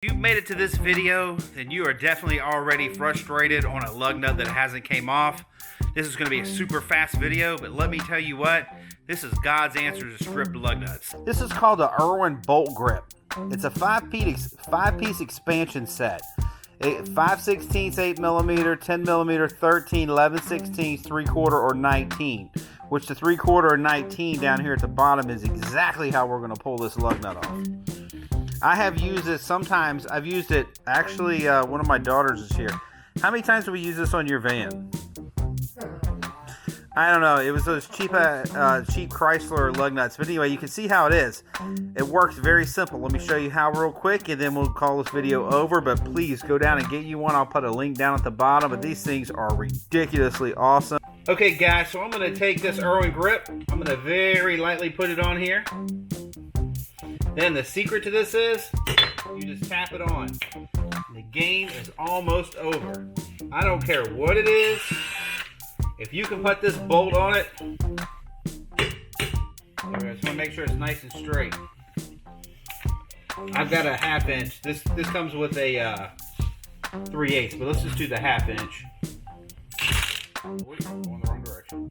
If you've made it to this video, then you are definitely already frustrated on a lug nut that hasn't came off. This is going to be a super fast video, but let me tell you what, this is God's answer to stripped lug nuts. This is called the Erwin bolt grip. It's a five-piece expansion set. 5/16, 8mm, 10mm, 13, 11/16, 3/4, or 19. Which the 3/4 or 19 down here at the bottom is exactly how we're going to pull this lug nut off. I have used it sometimes. I've used it, actually, one of my daughters is here. How many times have we used this on your van? I don't know. It was those cheap Chrysler lug nuts. But anyway, you can see how it is. It works very simple. Let me show you how real quick, and then we'll call this video over. But please go down and get you one. I'll put a link down at the bottom. But these things are ridiculously awesome. Okay, guys, so I'm going to take this Erwin grip. I'm going to very lightly put it on here. Then the secret to this is, you just tap it on. The game is almost over. I don't care what it is. If you can put this bolt on it, I just want to make sure it's nice and straight. I've got a 1/2 inch. This comes with a 3/8, but let's just do the 1/2 inch. We're going the wrong direction.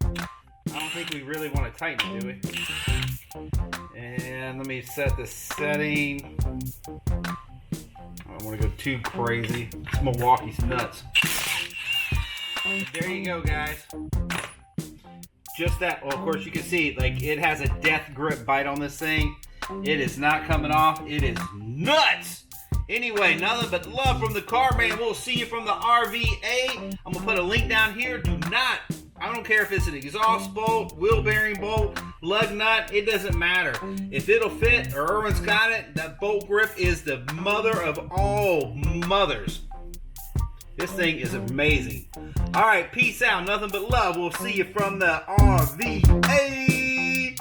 I don't think we really want to tighten it, do we? And let me set the setting. I don't want to go too crazy. It's Milwaukee's nuts. There you go, guys. Just that. Well, of course, you can see, like, it has a death grip bite on this thing. It is not coming off. It is nuts. Anyway, nothing but love from the car man. We'll see you from the RVA. I'm going to put a link down here. Do not, I don't care if it's an exhaust bolt, wheel bearing bolt, lug nut, it doesn't matter. If it'll fit, or Erwin's got it, that bolt grip is the mother of all mothers. This thing is amazing. All right, peace out. Nothing but love. We'll see you from the RVA.